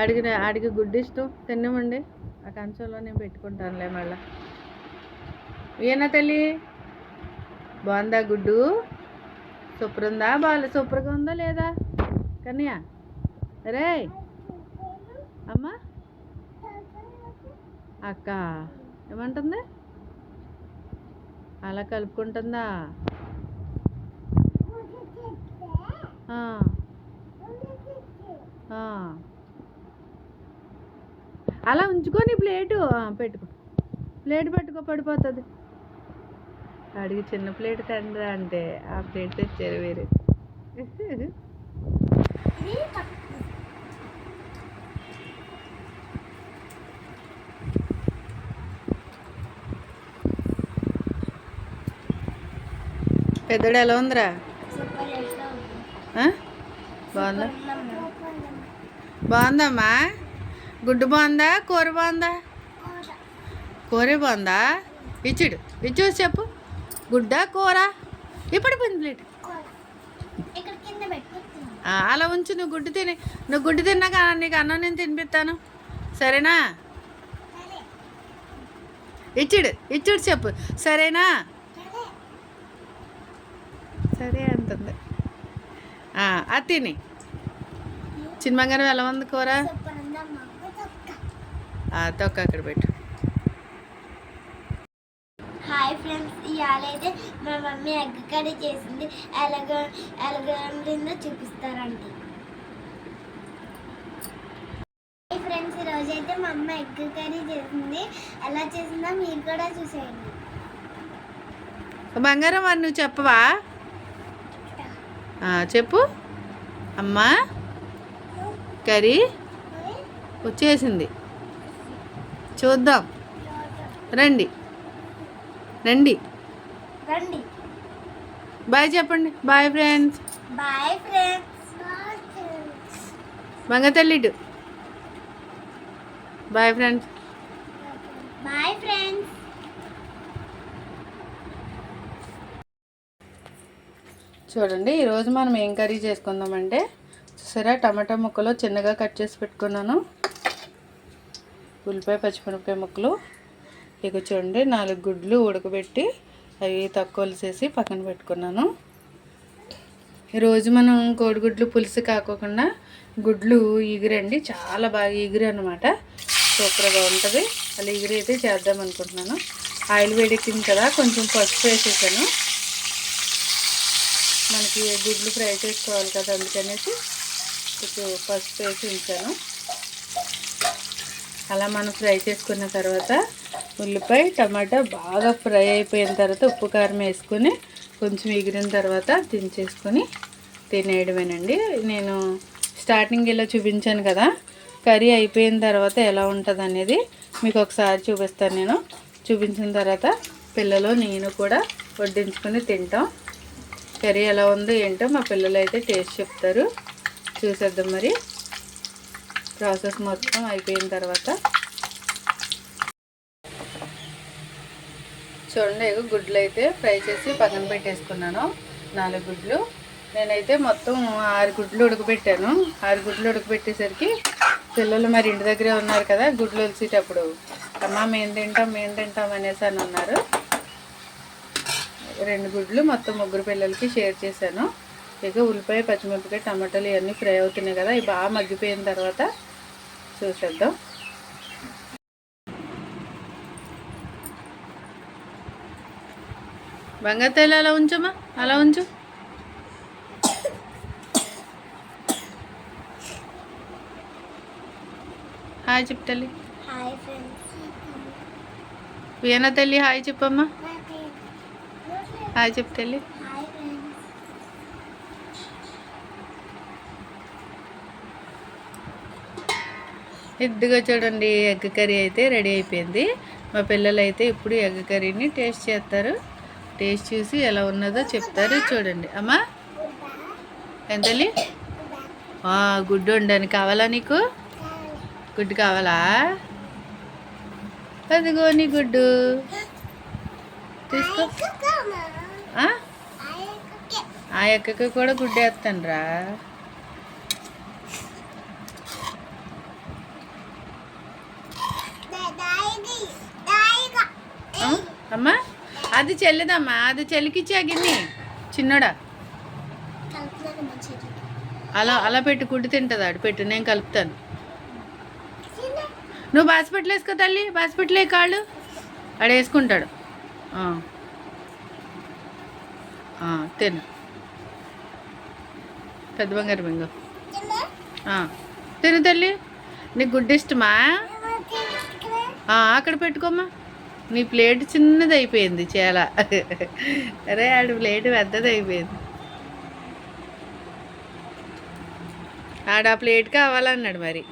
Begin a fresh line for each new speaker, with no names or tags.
ఆడికి గుడ్డు ఇష్టం తిన్నామండి. ఆ కంచంలో నేను పెట్టుకుంటానులే మళ్ళీ. ఏనా తల్లి బాగుందా గుడ్డు? సూపర్ ఉందా? సూపర్గా ఉందా లేదా కన్యా? రే అమ్మా అక్క ఏమంటుంది? అలా కలుపుకుంటుందా? అలా ఉంచుకొని ప్లేటు పెట్టుకో. ప్లేట్ పట్టుకో, పడిపోతుంది. అడిగి చిన్న ప్లేట్ తండ్రి అంటే ఆ ప్లేట్ తెచ్చారు వేరే. పెద్దడు ఎలా ఉందిరా? బాగుందా? బాగుందమ్మా. గుడ్డు బాగుందా? కూర బాగుందా? కూరే బాగుందా? ఇచ్చు చెప్పు. గుడ్డా కూర? ఇప్పుడు ప్లేట్ అలా ఉంచు. నువ్వు గుడ్డు తిన్నాక నీకు అన్నం నేను తినిపిస్తాను, సరేనా? ఇచ్చుడు చెప్పు, సరేనా? సరే అంటుంది. అది తిని. చిన్నబంగారం ఎలా ఉంది కూర? తొక్క అక్కడ పెట్టు.
హాయ్ ఫ్రెండ్స్, ఇవాళ అయితే మా మమ్మీ ఎగ్ కర్రీ చేసింది. ఎలాగ వండిందో చూపిస్తారండి. ఫ్రెండ్స్, ఈరోజు అయితే మా అమ్మ ఎగ్ కర్రీ చేసింది. ఎలా చేసిందో మీరు కూడా చూసేయండి.
బంగారం వారు నువ్వు చెప్పవా? చెప్పు. అమ్మా కర్రీ వచ్చేసింది, చూద్దాం. రండి రండి
రండి.
బాయ్ చెప్పండి. Bye friends.
Bye friends.
బంగతల్లిడు బాయ్ ఫ్రెండ్స్.
Bye friends.
చూడండి, ఈరోజు మనం ఏం కర్రీ చేసుకుందామంటే, చూసారా, టమాటా ముక్కలు చిన్నగా కట్ చేసి పెట్టుకున్నాను. ఉల్లిపాయ పచ్చిమిరపకాయ ముక్కలు. ఇక చూడండి, 4 గుడ్లు ఉడకబెట్టి అవి తక్కువసేసి పక్కన పెట్టుకున్నాను. ఈరోజు మనం కోడిగుడ్లు పులుసు కాకోకుండా గుడ్లు ఈగురండి, చాలా బాగా ఈగురు అనమాట. సూపర్గా ఉంటుంది. అలా ఈగురు అయితే చేద్దాం అనుకుంటున్నాను. ఆయిల్ వేడెక్కింది కదా, కొంచెం పసుపు వేసేసాను. మనకి గుడ్లు ఫ్రై చేసుకోవాలి కదా, అందుకనేసి కొంచెం పసుపు వేసి ఉంచాను. అలా మనం ఫ్రై చేసుకున్న తర్వాత ఉల్లిపాయ టమాటా బాగా ఫ్రై అయిపోయిన తర్వాత ఉప్పు కారం వేసుకొని కొంచెం ఎగిరిన తర్వాత దించేసుకొని తినేయడమేనండి. నేను స్టార్టింగ్ ఇలా చూపించాను కదా, కర్రీ అయిపోయిన తర్వాత ఎలా ఉంటుంది అనేది మీకు ఒకసారి చూపిస్తాను. నేను చూపించిన తర్వాత పిల్లలు నేను కూడా వడ్డించుకొని తింటాం. కర్రీ ఎలా ఉందో ఏంటో మా పిల్లలు అయితే టేస్ట్ చెప్తారు. చూసేద్దాం మరి ప్రాసెస్ మొత్తం అయిపోయిన తర్వాత. చూడండి, గుడ్లు అయితే ఫ్రై చేసి పక్కన పెట్టేసుకున్నాను. 4 గుడ్లు. నేనైతే మొత్తం 6 గుడ్లు ఉడకబెట్టాను. 6 గుడ్లు ఉడకబెట్టేసరికి పిల్లలు మరి ఇంటి దగ్గరే ఉన్నారు కదా, గుడ్లు ఒలిసేటప్పుడు అమ్మ మేము తింటాం అనేసి అని ఉన్నారు. 2 గుడ్లు మొత్తం 3 పిల్లలకి షేర్ చేశాను. ఇక ఉల్లిపాయ పచ్చిమిరపకాయ టమాటాలు ఇవన్నీ ఫ్రై అవుతున్నాయి కదా, ఇవి బాగా మగ్గిపోయిన తర్వాత చూసేద్దాం. బంగాళాలు అలా ఉంచమ్మా, అలా ఉంచు. హాయ్ చెప్పు తల్లి.
Hi friends.
వీణా తల్లి హాయ్ చెప్పమ్మా. హాయ్ చెప్పు తల్లి.
Hi friends.
ఇదిగో చూడండి, ఎగ్ కర్రీ అయితే రెడీ అయిపోయింది. మా పిల్లలు అయితే ఇప్పుడు ఎగ్ కర్రీని టేస్ట్ చేస్తారు. టేస్ట్ చూసి ఎలా ఉన్నదో చెప్తారు. చూడండి. అమ్మా ఏం తల్లి? గుడ్డు వండాను, కావాలా నీకు? గుడ్డు కావాలా? అదిగో నీ గుడ్డు తీసుకో. ఆ ఎక్కకి కూడా గుడ్డు వేస్తాను రా. అది చెల్లిదమ్మా, అది చెల్లికిచ్చా గిన్నె చిన్నోడా.
కలుపుతాను మంచిది.
అలా అలా పెట్టు, కుట్టి తింటుంది. ఆడు పెట్టు, నేను కలుపుతాను. నువ్వు బాసిపెట్లు వేసుకో తల్లి, బాసిపెట్లే కాళ్ళు ఆడు వేసుకుంటాడు. తిను పెద్ద బంగారు బింగో. తిను తల్లి. నీకు గుడ్డు ఇష్టమా? అక్కడ పెట్టుకోమ్మా. నీ ప్లేట్ చిన్నది అయిపోయింది చాలా. అరే ఆడు ప్లేట్ పెద్దది అయిపోయింది. ఆడ ఆ ప్లేట్ కావాలన్నాడు మరి.